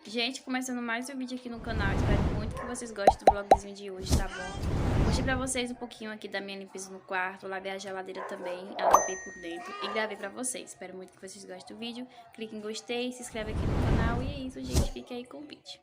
Gente, começando mais um vídeo aqui no canal, espero muito que vocês gostem do vlogzinho de hoje, tá bom? Mostrei pra vocês um pouquinho aqui da minha limpeza no quarto, lavei a geladeira também, a limpei por dentro e gravei pra vocês. Espero muito que vocês gostem do vídeo, clique em gostei, se inscreve aqui no canal e é isso, gente, fique aí com o vídeo.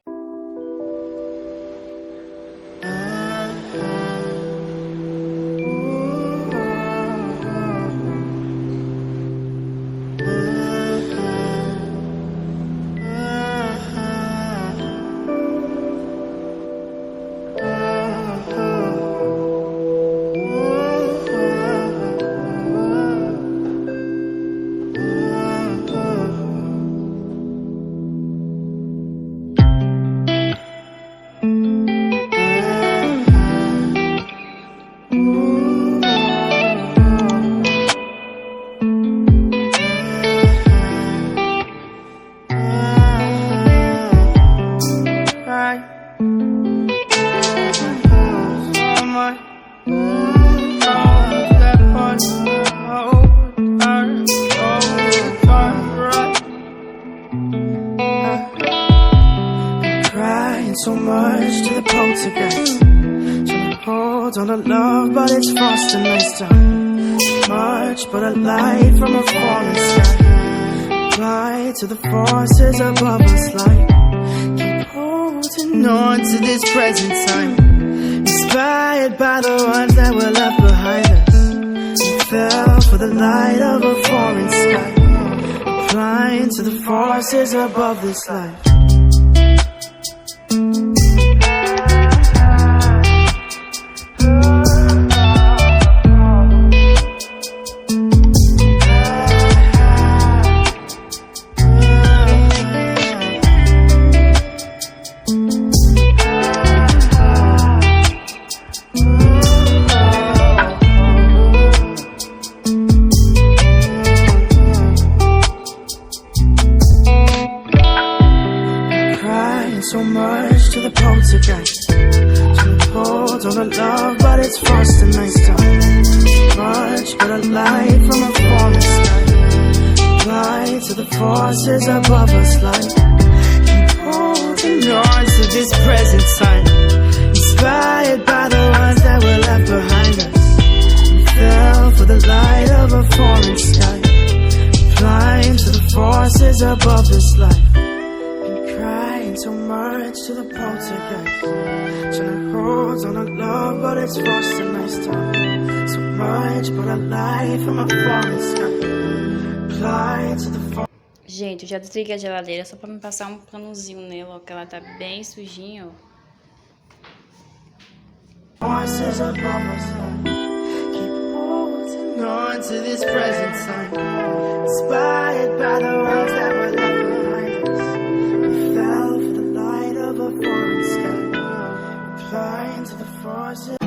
So much to the poltergeist, trying to hold on to love, but it's fast and nice time. Much but a light from a falling sky, apply to the forces above us like keep holding on to this present time, inspired by the ones that were left behind us. We fell for the light of a falling sky, applying to the forces above this life. So much to the poltergeist, trying to hold on to love, but it's fast and nice time. Much but a light from a falling sky, apply to the forces above us like keep holding on to this present time, inspired by the ones that were left behind us. We fell for the light of a falling sky, applying to the forces above this life. So much to the poltergeist, trying to hold on to love, but it's fast and nice time. So much but a light from a falling sky, apply to the Gente, eu já desliguei a geladeira só pra me passar um panozinho nela, ó, que ela tá bem sujinha, ó. Voices above us, keep holding on to this present time, inspired by the ones that were left behind us. We fell for the light of a falling sky, applying to the forces.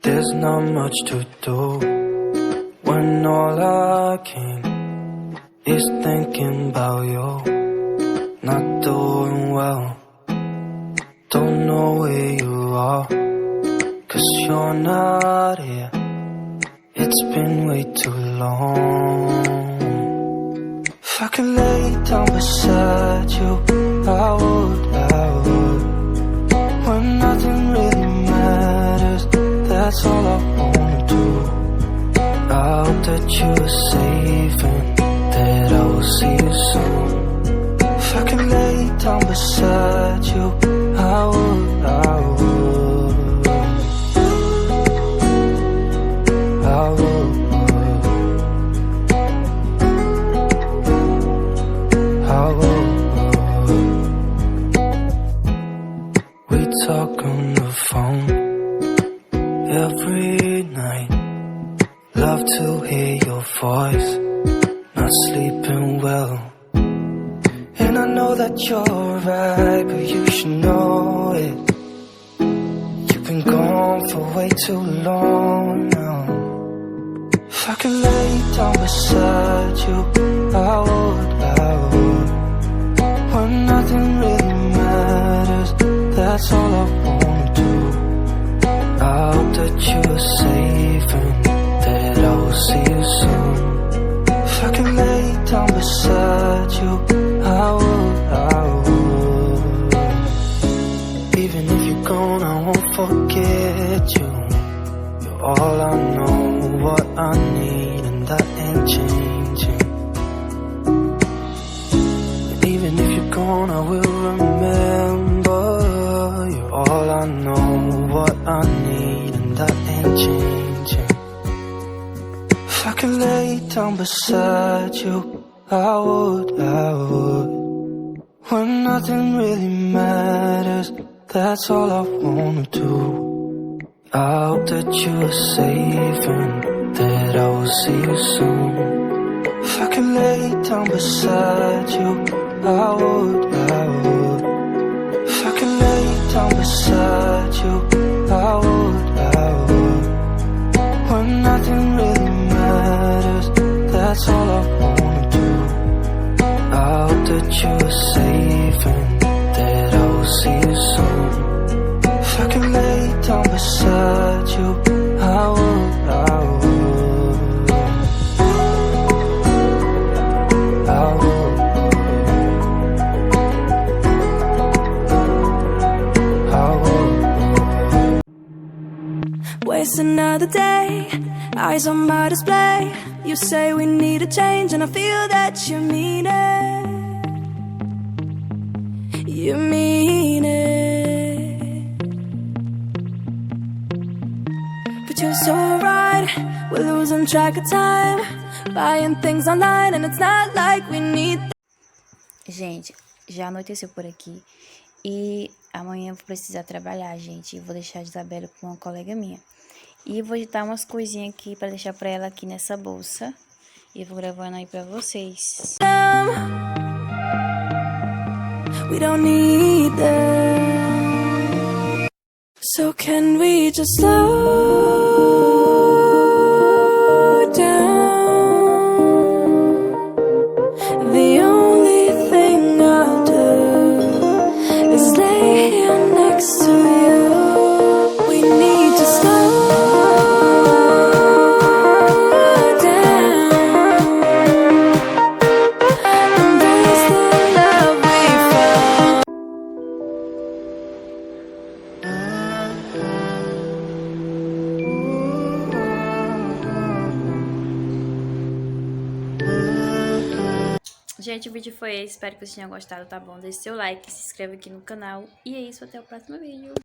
There's not much to do when all I can is thinking about you. Not doing well, don't know where you are, 'cause you're not here. It's been way too long. If I could lay down beside you, I would. When nothing really matters, that's all I wanna do. I hope that you are safe and that I will see you soon. If I could lay down beside you, I would. We talk on the phone every night. Love to hear your voice, not sleeping well. And I know that you're right, but you should know it. You've been gone for way too long now. If I could lay down beside you, I would. When nothing really matters, that's all I wanna do. I hope that you are safe and that I will see you soon. If I could lay down beside you, I would. gone, I will remember. You're all I know, what I need, and that ain't changing. If I could lay down beside you, I would. When nothing really matters, that's all I wanna do. I hope that you are safe and that I will see you soon. If I could lay down beside you, I would. If I could lay down beside you, I would. When nothing really matters, that's all I wanna do. I hope that you are safe and that I will see you soon. If I could lay down beside you, I would. Waste another day, eyes on my display. You say we need a change and I feel that you mean it. You mean it. But you're so right, we're losing track of time, buying things online and it's not like we need. Gente, já anoiteceu por aqui e amanhã eu vou precisar trabalhar, gente. Vou deixar a Isabela com uma colega minha. E vou editar umas coisinhas aqui pra deixar pra ela aqui nessa bolsa. E vou gravando aí pra vocês. We don't need them. So can we just slow down? The only thing I'll do is lay here next to you. We need to slow Gente, o vídeo foi esse, espero que vocês tenham gostado, tá bom? Deixe seu like, se inscreve aqui no canal e é isso, até o próximo vídeo.